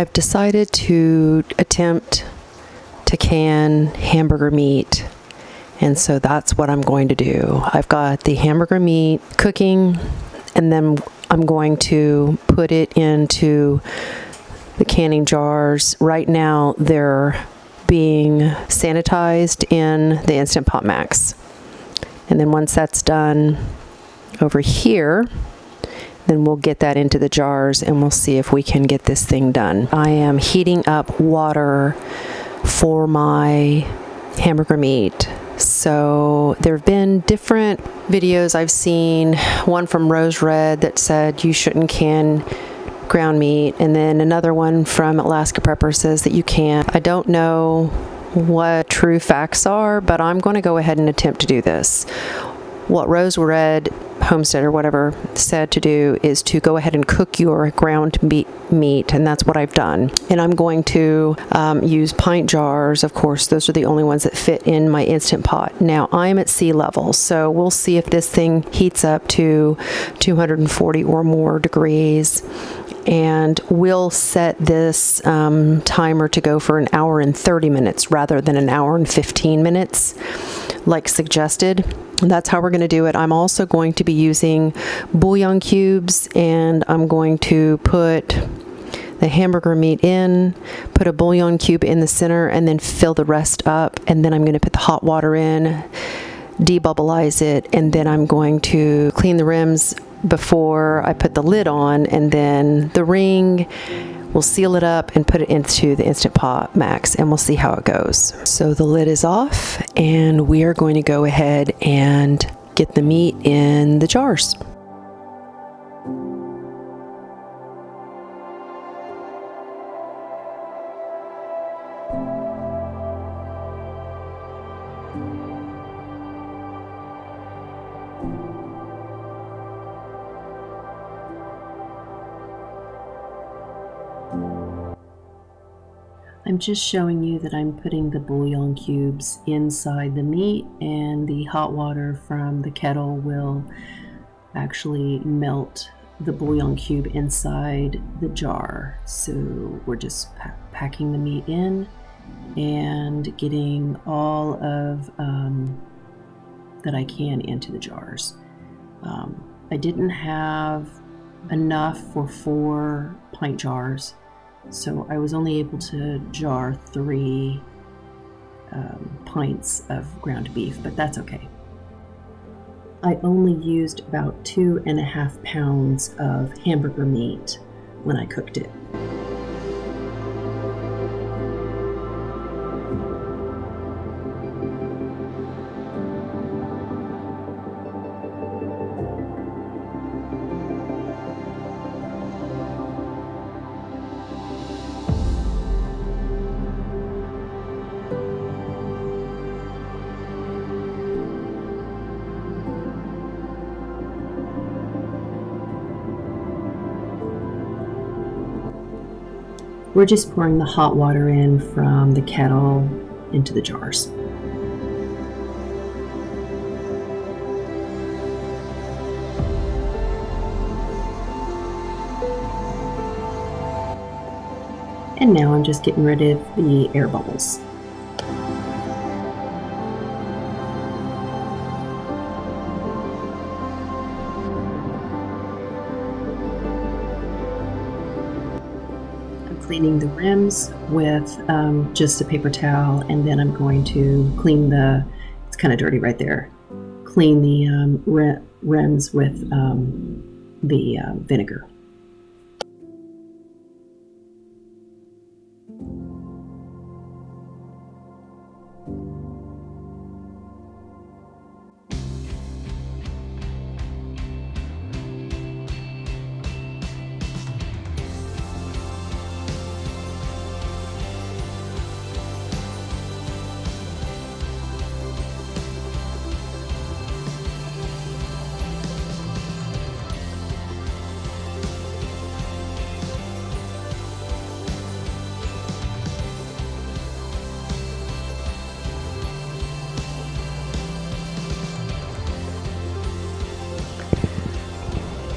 I've decided to attempt to can hamburger meat, and so that's what I'm going to do. I've got the hamburger meat cooking, and then I'm going to put it into the canning jars. Right now they're being sanitized in the Instant Pot Max, and then once that's done over here, then we'll get that into the jars and we'll see if we can get this thing done. I am heating up water for my hamburger meat. So there have been different videos I've seen, one from Rose Red that said you shouldn't can ground meat, and then another one from Alaska Prepper says that you can. I don't know what true facts are, but I'm going to go ahead and attempt to do this. What Rose Red Homestead or whatever said to do is to go ahead and cook your ground meat, and that's what I've done. And I'm going to use pint jars. Of course, those are the only ones that fit in my Instant Pot. Now I'm at sea level, so we'll see if this thing heats up to 240 or more degrees, and we'll set this timer to go for 1 hour and 30 minutes rather than 1 hour and 15 minutes like suggested. That's how we're going to do it. I'm also going to be using bouillon cubes, and I'm going to put the hamburger meat in, put a bouillon cube in the center, and then fill the rest up. And then I'm going to put the hot water in, debubbleize it, and then I'm going to clean the rims before I put the lid on, and then the ring. We'll seal it up and put it into the Instant Pot Max, and we'll see how it goes. So the lid is off, and we are going to go ahead and get the meat in the jars. I'm just showing you that I'm putting the bouillon cubes inside the meat, and the hot water from the kettle will actually melt the bouillon cube inside the jar. So we're just packing the meat in and getting all of that I can into the jars. I didn't have enough for 4 pint jars, so I was only able to jar 3 pints of ground beef, but that's okay. I only used about 2.5 pounds of hamburger meat when I cooked it. We're just pouring the hot water in from the kettle into the jars. And now I'm just getting rid of the air bubbles. Cleaning the rims with just a paper towel, and then I'm going to clean it's kind of dirty right there, clean the rims with the vinegar.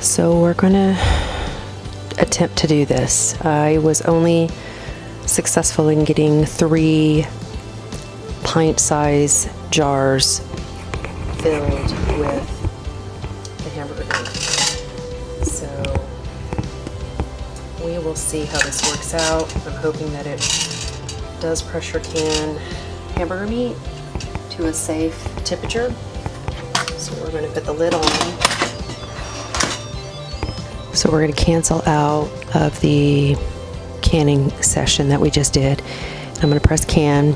So we're going to attempt to do this. I was only successful in getting 3 pint-size jars filled with the hamburger meat. So we will see how this works out. I'm hoping that it does pressure can hamburger meat to a safe temperature. So we're going to put the lid on. So we're going to cancel out of the canning session that we just did. I'm going to press can.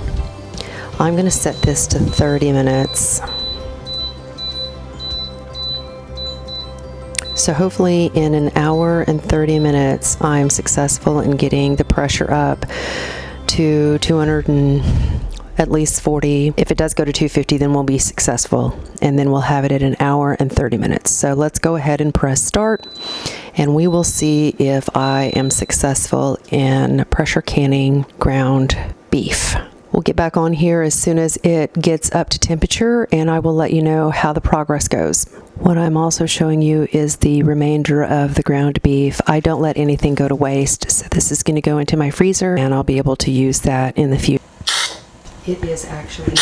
I'm going to set this to 30 minutes. So hopefully in an hour and 30 minutes, I'm successful in getting the pressure up to 200 and at least 40. If it does go to 250, then we'll be successful, and then we'll have it at an hour and 30 minutes. So let's go ahead and press start, and we will see if I am successful in pressure canning ground beef. We'll get back on here as soon as it gets up to temperature, and I will let you know how the progress goes. What I'm also showing you is the remainder of the ground beef. I don't let anything go to waste, so this is going to go into my freezer, and I'll be able to use that in the future. It is actually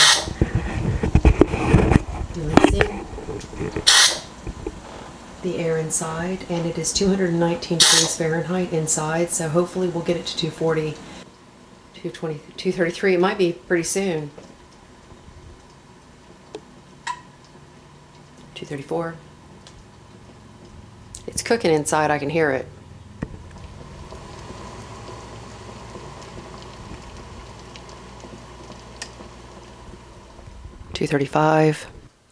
releasing the air inside, and it is 219 degrees Fahrenheit inside, so hopefully we'll get it to 240, 220, 233. It might be pretty soon. 234. It's cooking inside, I can hear it. 235.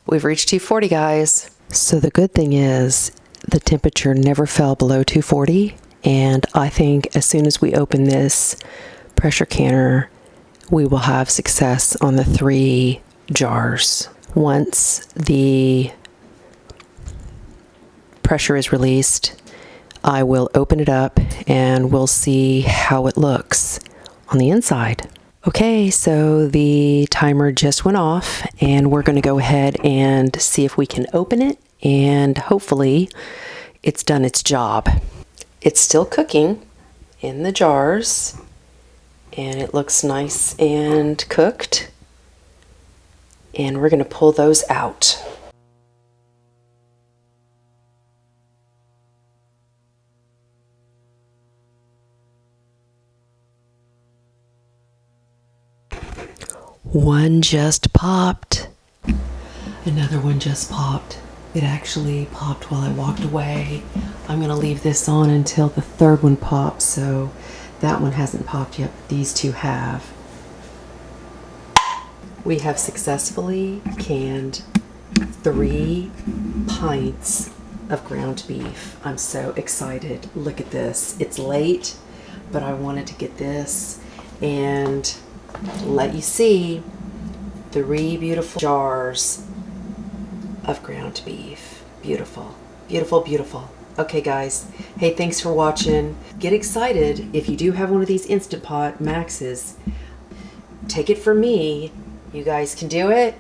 We've reached 240, guys. So the good thing is the temperature never fell below 240, and I think as soon as we open this pressure canner, we will have success on the 3 jars. Once the pressure is released, I will open it up and we'll see how it looks on the inside. Okay, so the timer just went off, and we're going to go ahead and see if we can open it, and hopefully it's done its job. It's still cooking in the jars, and it looks nice and cooked, and we're going to pull those out. One just popped. Another one just popped. It actually popped while I walked away. I'm going to leave this on until the 3rd one pops, so that one hasn't popped yet, but these 2 have. We have successfully canned 3 pints of ground beef. I'm so excited. Look at this. It's late, but I wanted to get this and let you see 3 beautiful jars of ground beef. Beautiful, beautiful, beautiful. Okay, guys. Hey, thanks for watching. Get excited if you do have one of these Instant Pot Maxes. Take it from me. You guys can do it.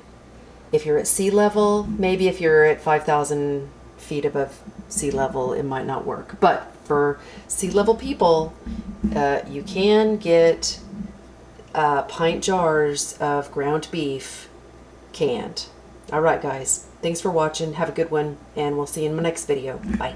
If you're at sea level, maybe if you're at 5,000 feet above sea level, it might not work. But for sea level people, you can get pint jars of ground beef canned. All right, guys. Thanks for watching. Have a good one, and we'll see you in my next video. Bye.